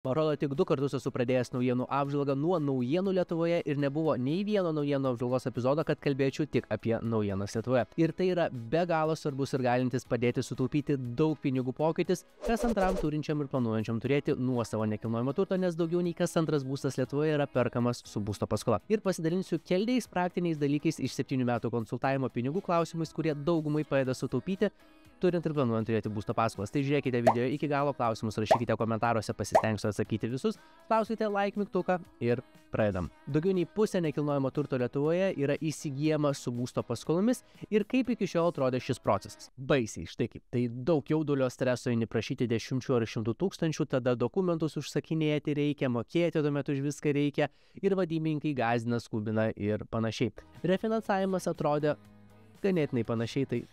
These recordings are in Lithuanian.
Parodo, tik 2 kartus esu pradėjęs naujienų apžvalgą nuo naujienų Lietuvoje ir nebuvo nei vieno naujienų apžvalgos epizodo, kad kalbėčiau tik apie naujienas Lietuvoje. Ir tai yra be galo svarbus ir galintis padėti sutaupyti daug pinigų pokytis, kas antram turinčiam ir planuojančiam turėti nuosavą nekilnojamo turto, nes daugiau nei kas antras būstas Lietuvoje yra perkamas su būsto paskola. Ir pasidalinsiu keliais praktiniais dalykais iš 7 metų konsultavimo pinigų klausimais, kurie daugumai padeda sutaupyti, turint ir planuojant turėti būsto paskolas. Tai žiūrėkite video iki galo, klausimus rašykite komentaruose, pasistengsiu atsakyti visus, spauskite like mygtuką ir pradedam. Daugiau nei pusė nekilnojamo turto Lietuvoje yra įsigyjama su būsto paskolomis ir kaip iki šiol atrodė šis procesas. Baisiai, štai kaip. Tai daug jaudulio, streso, eini prašyti dešimčių ar šimtų tūkstančių, tada dokumentus užsakinėti reikia, mokėti tuomet už viską reikia ir vadybininkai gąsdina, skubina ir panašiai. Refinansavimas atrodė ganėtinai panašiai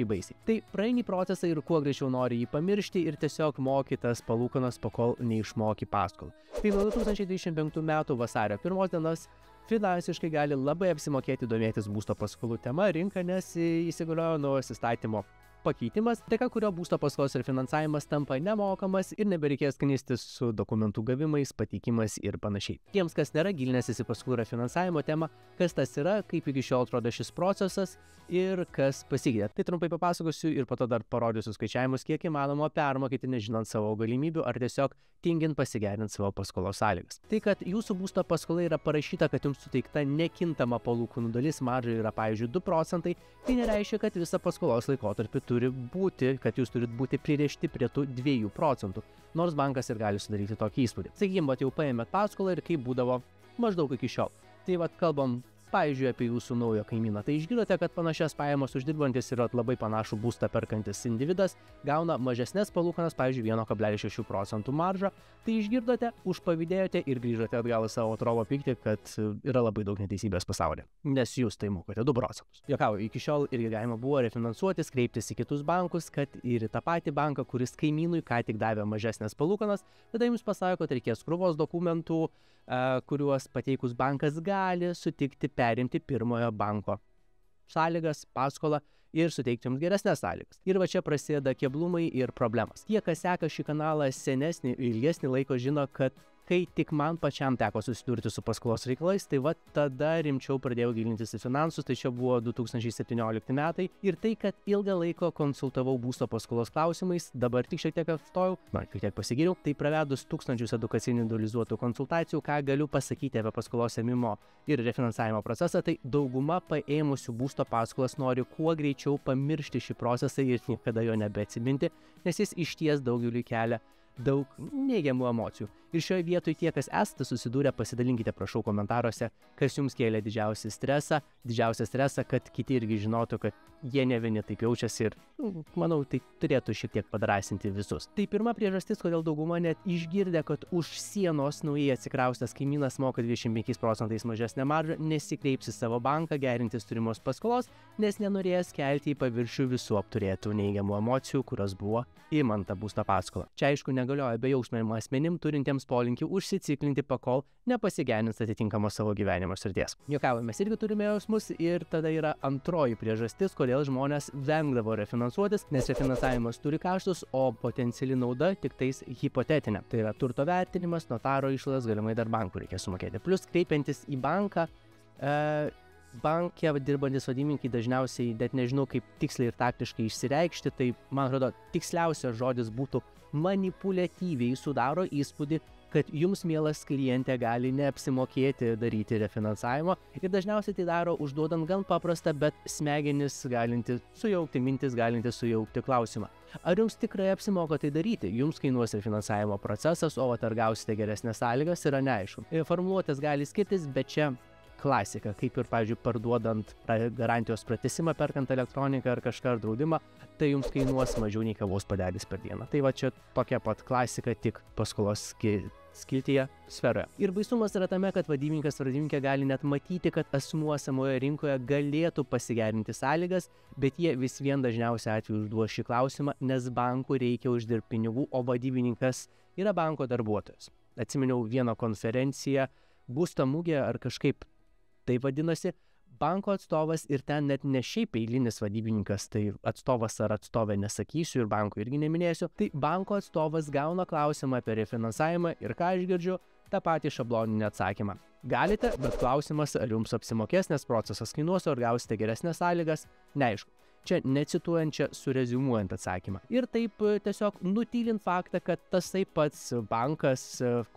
baisiai. Tai praeini procesą ir kuo greičiau nori jį pamiršti ir tiesiog moki tas palūkanas, pakol neišmoki paskolą. Tai nuo 2025 metų vasario 1 dienos finansiškai gali labai apsimokėti domėtis būsto paskolų tema rinka, nes įsigaliojo naujas įstatymo pakeitimas, dėka kurio būsto paskolos ir finansavimas tampa nemokamas ir nebereikės knistis su dokumentų gavimais, pateikimas ir panašiai. Tiems, kas nėra gilinęsis į paskolų ir finansavimo temą, kas tas yra, kaip iki šiol atrodo šis procesas ir kas pasikeitė. Tai trumpai papasakosiu ir po to dar parodysiu skaičiavimus, kiek įmanoma permokyti nežinant savo galimybių ar tiesiog tingint pasigerinti savo paskolos sąlygas. Tai, kad jūsų būsto paskola yra parašyta, kad jums suteikta nekintama palūkanų dalis, marža yra pavyzdžiui 2 procentai, tai nereiškia, kad visą paskolos laikotarpį kad jūs turit būti pririšti prie tų 2 procentų, nors bankas ir gali sudaryti tokį įspūdį. Sakykime, jau paėmėt paskolą ir kaip būdavo maždaug iki šiol. Tai kalbam, pavyzdžiui, apie jūsų naujo kaimyną. Tai išgirdote, kad panašias pajamas uždirbantis ir labai panašų būstą perkantis individas gauna mažesnės palūkanas, pavyzdžiui, 1,6 procentų maržą. Tai išgirdote, užpavydėjote ir grįžote atgal į savo trovo pyktį, kad yra labai daug neteisybės pasaulyje, nes jūs tai mokate 2 procentus. Jokauju, iki šiol irgi galima buvo refinansuotis, kreiptis į kitus bankus, kad ir į tą patį banką, kuris kaimynui ką tik davė mažesnės palūkanas, tada jums pasako, kad reikės krūvos dokumentų, kuriuos pateikus bankas gali sutikti perimti pirmojo banko sąlygas, paskolą ir suteikti jums geresnės sąlygas. Ir va čia prasideda keblumai ir problemas. Tie, kas seka šį kanalą senesnį, ilgesnį laiko, žino, kad kai tik man pačiam teko susidurti su paskolos reikalais, tai tada rimčiau pradėjau gilintis į finansus, tai čia buvo 2017 metai. Ir tai, kad ilgą laiko konsultavau būsto paskolos klausimais, dabar tik šiek tiek atstojau, šiek tiek pasigiriau, tai pravedus tūkstančius edukacinių individualizuotų konsultacijų, ką galiu pasakyti apie paskolos ėmimo ir refinansavimo procesą, tai dauguma paėmusių būsto paskolas nori kuo greičiau pamiršti šį procesą ir niekada jo nebeatsiminti, nes jis išties daugeliui kelia daug neigiamų emocijų. Ir šioje vietoje tie, kas esate susidūrę, pasidalinkite prašau komentaruose, kas jums kėlė didžiausią stresą, kad kiti irgi žinotų, kad jie ne vieni taip jaučiasi ir manau, tai turėtų šiek tiek padrąsinti visus. Tai pirma priežastis, kodėl dauguma net išgirdę, kad už sienos naujai atsikraustęs kaimynas moka 25 procentais mažesnę maržą, nesikreips į savo banką gerintis turimos paskolos, nes nenorės kelti į paviršių visų apturėtų neigiamų emocijų, kurios buvo įmant tą būsto paskolą. Čia aišku negalioja bejausmėm asmenim turintiems polinkį užsiciklinti, pakol nepasigerins atitinkamos savo gyvenimo srities. Juokauju, mes irgi turime jausmus ir tada yra antroji priežastis, kodėl žmonės vengdavo refinansuotis, nes refinansavimas turi kaštus, o potenciali nauda tik tais hipotetinė. Tai yra turto vertinimas, notaro išlaidas, galimai dar bankų reikia sumokėti. Plus kreipiantis į banką, banke dirbantis vadybininkai dažniausiai, net nežinau kaip tiksliai ir taktiškai išsireikšti, tai man atrodo tiksliausias žodis būtų manipuliatyviai sudaro įspūdį, kad jums, mielas klientė, gali neapsimokėti daryti refinansavimo ir dažniausiai tai daro užduodant gan paprastą, bet smegenis galinti sujaukti, mintis galinti sujaukti klausimą. Ar jums tikrai apsimoka tai daryti? Jums kainuos refinansavimo procesas, o ar gausite geresnės sąlygas, yra neaišku. Formuluotės gali skirtis, bet čia klasika, kaip ir, pavyzdžiui, parduodant garantijos pratęsimą, perkant elektroniką ar kažką ar draudimą, tai jums kainuos mažiau nei kavos puodelis per dieną. Tai va čia tokia pat klasika, tik paskolos skiltyje sferoje. Ir baisumas yra tame, kad vadybininkas ar vadybininkė gali net matyti, kad asmuo esamoje rinkoje galėtų pasigerinti sąlygas, bet jie vis vien dažniausiai atveju užduos šį klausimą, nes bankų reikia uždirbti pinigų, o vadybininkas yra banko darbuotojas. Atsiminiau vieną konferenciją, būsto mugė ar kažkaip tai vadinasi, Banko atstovas ir ten net ne šiaip eilinis vadybininkas, tai atstovas ar atstovė nesakysiu ir banko irgi neminėsiu, tai banko atstovas gauna klausimą apie refinansavimą ir ką aš girdžiu, tą patį šabloninį atsakymą. Galite, bet klausimas, ar jums apsimokės, nes procesas kainuos, ar gausite geresnės sąlygas, neaišku. Čia necituojančia sureziumuojant atsakymą. Ir taip tiesiog nutylint faktą, kad tasai pats bankas,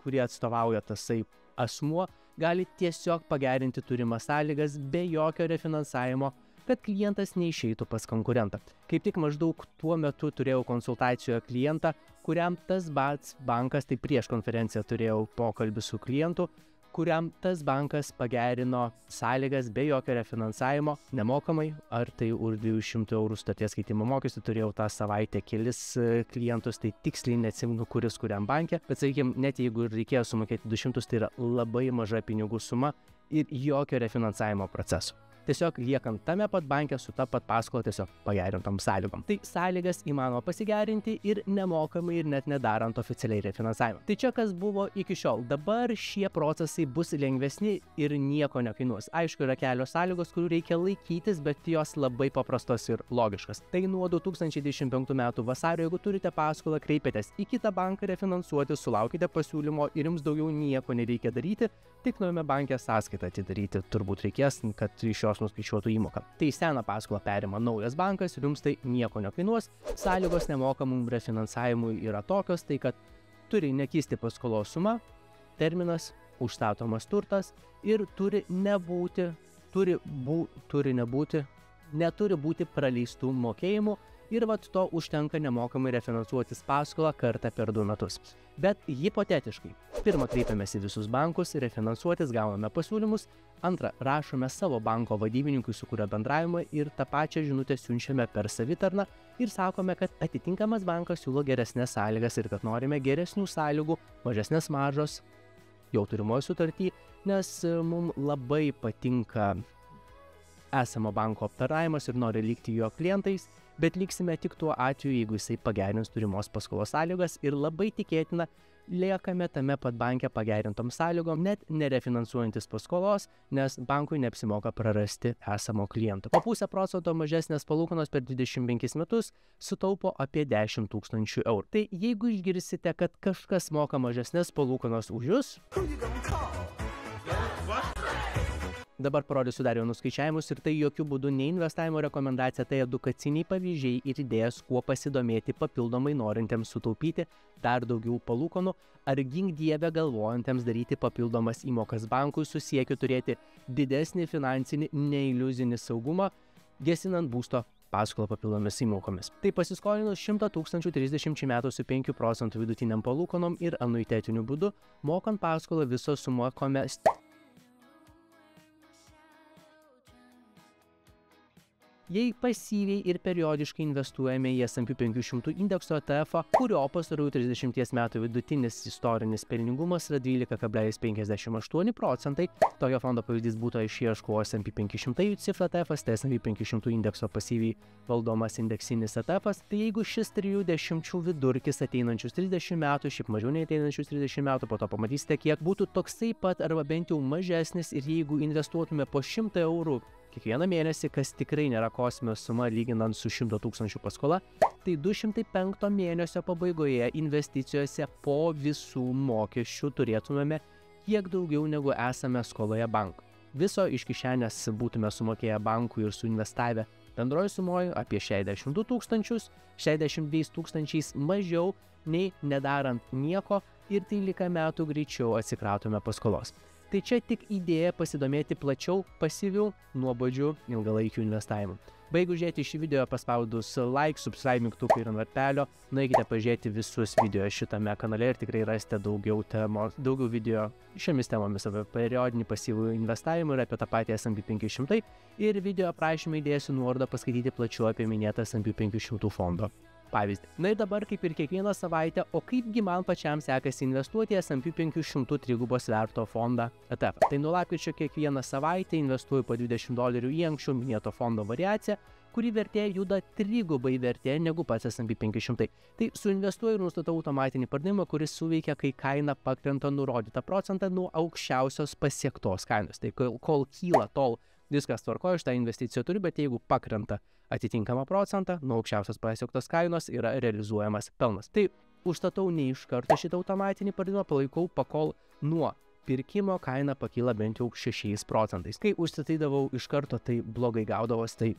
kurį atstovauja tasai asmuo, gali tiesiog pagerinti turimas sąlygas be jokio refinansavimo, kad klientas neišeitų pas konkurentą. Kaip tik maždaug tuo metu turėjau konsultacijoje klientą, kuriam tas bankas, tai prieš konferenciją turėjau pokalbį su klientu, kuriam tas bankas pagerino sąlygas be jokio refinansavimo nemokamai, ar tai už 200 eurų sutarties keitimo mokestį. Turėjau tą savaitę kelis klientus, tai tiksliai neatsimenu, kuris kuriam banke, bet sakykime, net jeigu reikėjo sumokėti 200, tai yra labai maža pinigų suma ir jokio refinansavimo proceso. Tiesiog liekant tame pat banke su ta pat paskola tiesiog pagerintom sąlygom. Tai sąlygas įmanoma pasigerinti ir nemokamai ir net nedarant oficialiai refinansavimą. Tai čia kas buvo iki šiol. Dabar šie procesai bus lengvesni ir nieko nekainuos. Aišku, yra kelios sąlygos, kurių reikia laikytis, bet jos labai paprastos ir logiškas. Tai nuo 2025 metų vasario, jeigu turite paskolą, kreipėtės į kitą banką refinansuoti, sulaukite pasiūlymo ir jums daugiau nieko nereikia daryti, tik naujame banke sąskaitą atidaryti turbūt reikės, kad iš jos nuskaičiuotų įmoką. Tai seną paskolą perima naujas bankas ir jums tai nieko nekainuos. Sąlygos nemokamam refinansavimui yra tokios, tai kad turi nekisti paskolos suma, terminas, užstatomas turtas ir neturi būti praleistų mokėjimų ir to užtenka nemokamai refinansuotis paskolą kartą per 2 metus. Bet hipotetiškai, pirmą kreipiamės į visus bankus, refinansuotis, gauname pasiūlymus, antrą rašome savo banko vadybininkui, su kurio bendravimą ir tą pačią žinutę siunčiame per savitarną ir sakome, kad atitinkamas bankas siūlo geresnės sąlygas ir kad norime geresnių sąlygų, mažesnės maržos jau turimoje sutartį, nes mums labai patinka esamo banko aptaravimas ir nori likti jo klientais, bet liksime tik tuo atveju, jeigu jisai pagerins turimos paskolos sąlygas ir labai tikėtina liekame tame pat banke pagerintom sąlygom, net nerefinansuojantis paskolos, nes bankui neapsimoka prarasti esamo kliento. O 0,5% mažesnės palūkanos per 25 metus sutaupo apie 10 000 eurų. Tai jeigu išgirsite, kad kažkas moka mažesnės palūkanos už jūs, dabar parodysiu dar vienus skaičiavimus ir tai jokių būdų ne investavimo rekomendacija, tai edukaciniai pavyzdžiai ir idėjas, kuo pasidomėti papildomai norintiems sutaupyti dar daugiau palūkanų ar gink dieve galvojantiems daryti papildomas įmokas bankui su siekiu turėti didesnį finansinį neiliuzinį saugumą, gesinant būsto paskolą papildomis įmokomis. Tai pasiskolinus 100 000 30 metų su 5% vidutiniam palūkanom ir anuitetiniu būdu, mokant paskolą viso sumokome jei pasyviai ir periodiškai investuojame į S&P 500 indekso ETF, kurio pastarųjų 30 metų vidutinis istorinis pelningumas yra 12,58%. Tokio fondo pavyzdys būtų išieško S&P 500 UCITS ETF, tai S&P 500 indekso pasyviai valdomas indeksinis ETF. Tai jeigu šis 30 vidurkis ateinančius 30 metų, šiaip mažiau nei ateinančius 30 metų, po to pamatysite, kiek būtų toksai pat arba bent jau mažesnis ir jeigu investuotume po 100 eurų kiekvieną mėnesį, kas tikrai nėra kosminė suma lyginant su 100 000 paskola, tai 205 mėnesio pabaigoje investicijose po visų mokesčių turėtumėme kiek daugiau negu esame skoloje bankui. Viso iš kišenės būtume sumokėję bankui ir suinvestavę bendroje sumoje apie 62 000, 62 000 mažiau nei nedarant nieko ir 13 metų greičiau atsikratome paskolos. Tai čia tik idėja pasidomėti plačiau pasyvių, nuobodžių, ilgalaikių investavimų. Baigus žiūrėti šį video paspaudus like, subscribe mygtuką ir ant varpelio, nueikite pažiūrėti visus video šitame kanale ir tikrai rasite daugiau video šiomis temomis apie periodinį pasyvų investavimą ir apie tą patį S&P 500 ir video aprašymą įdėsiu nuorodą paskaityti plačiau apie minėtą S&P 500 fondo pavyzdį. Na ir dabar, kaip ir kiekvieną savaitę, o kaipgi man pačiam sekasi investuoti į S&P 500 trigubos sverto fondą ETF. Tai nuo lapkričio kiekvieną savaitę investuoju po $20 į anksčiau minėto fondo variaciją, kuri vertė juda trigubai vertė negu pats S&P 500. Tai suinvestuoju ir nustatau automatinį pardavimą, kuris suveikia, kai kaina pakrenta nurodytą procentą nuo aukščiausios pasiektos kainos. Tai kol kyla, tol viskas tvarkoja, šitą investiciją turi, bet jeigu pakrenta atitinkamą procentą, nuo aukščiausios pasiektos kainos yra realizuojamas pelnas. Tai užstatau ne iš karto šitą automatinį pardavimą, palaikau pakol nuo pirkimo kaina pakyla bent jau 6 procentais. Kai užstatydavau iš karto, tai blogai gaudavos, tai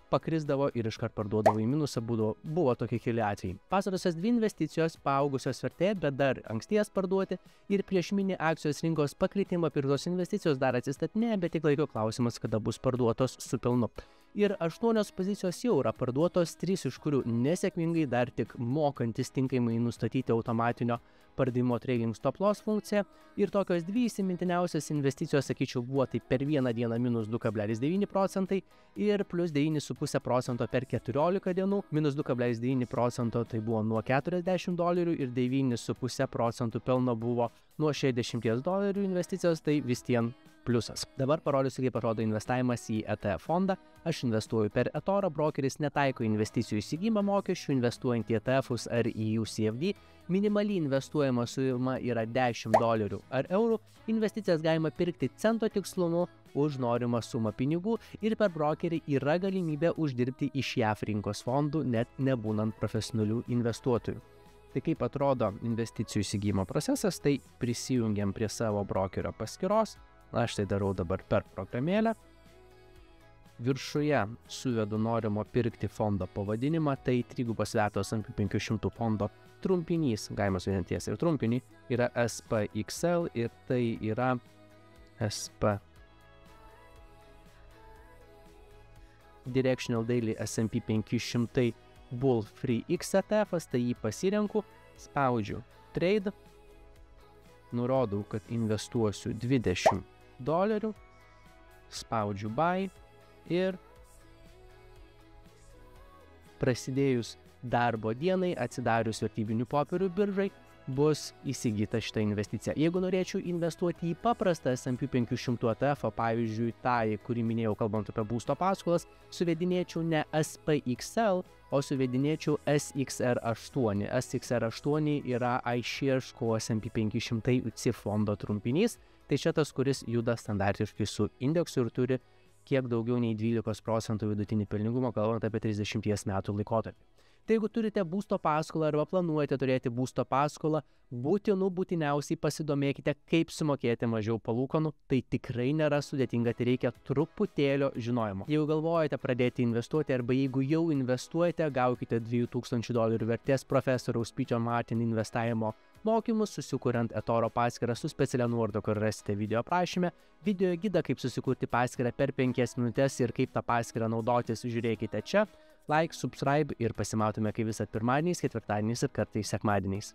pakrisdavo ir iškart parduodavo į minusą, buvo tokie keli atvejai. Pastarosios 2 investicijos paaugusios vertė, bet dar anksties parduoti ir prieš mini akcijos rinkos pakritimą pirktos investicijos dar atsistatinėja, bet tik laiko klausimas, kada bus parduotos su pelnu. Ir 8 pozicijos jau yra parduotos, 3 iš kurių nesėkmingai, dar tik mokantis tinkamai nustatyti automatinio pardavimo trading stop loss funkciją. Ir tokios 2 įsimintiniausios investicijos, sakyčiau, buvo tai per vieną dieną minus 2,9 procentai ir plus 9,5 procento per 14 dienų. Minus 2,9 procento tai buvo nuo $40 ir 9,5 procentų pelno buvo nuo $60 investicijos, tai vis tien pliusas. Dabar parodysiu, kaip atrodo investavimas į ETF fondą. Aš investuoju per eToro, brokeris netaiko investicijų įsigijimo mokesčių, investuojant į ETF'us ar į UCFD. Minimali investuojama suma yra $10 ar eurų. Investicijas galima pirkti cento tikslumu už norimą sumą pinigų ir per brokerį yra galimybė uždirbti iš JAV rinkos fondų, net nebūnant profesionalių investuotojų. Tai kaip atrodo investicijų įsigijimo procesas, tai prisijungiam prie savo brokerio paskyros. Aš tai darau dabar per programėlę. Viršuje suvedu norimo pirkti fondo pavadinimą, tai trigubas svertas ant 500 fondo trumpinys, galima sudėti tiesiai ir trumpinį, yra SPXL ir tai yra SP Directional Daily S&P 500 Bull Free X ETF-as, tai jį pasirenku, spaudžiu Trade, nurodau, kad investuosiu $20, spaudžiu Buy ir prasidėjus darbo dienai, atsidarius vertybinių popierių biržai, bus įsigyta šitą investiciją. Jeigu norėčiau investuoti į paprastą S&P 500 ETF, pavyzdžiui, tą, kurį minėjau kalbant apie būsto paskolas, suvedinėčiau ne SPXL, o suvedinėčiau SXR8. SXR8 yra iShares S&P 500 UCITS fondo trumpinys. Tai čia tas, kuris juda standartiškai su indeksu ir turi kiek daugiau nei 12% vidutinį pelningumą, kalbant apie 30 metų laikotarpį. Tai jeigu turite būsto paskolą arba planuojate turėti būsto paskolą, būtiniausiai pasidomėkite, kaip sumokėti mažiau palūkanų. Tai tikrai nėra sudėtinga, tai reikia truputėlio žinojimo. Jeigu galvojate pradėti investuoti arba jeigu jau investuojate, gaukite $2,000 vertės profesoriaus Peter Martin investavimo mokymus, susikuriant eToro paskyrą su specialia nuoroda, kur rasite video aprašyme. Video gidą, kaip susikurti paskyrą per 5 minutes ir kaip tą paskyrą naudotis, žiūrėkite čia. Like, subscribe ir pasimatome kaip visat pirmadieniais, ketvirtadieniais ir kartais sekmadieniais.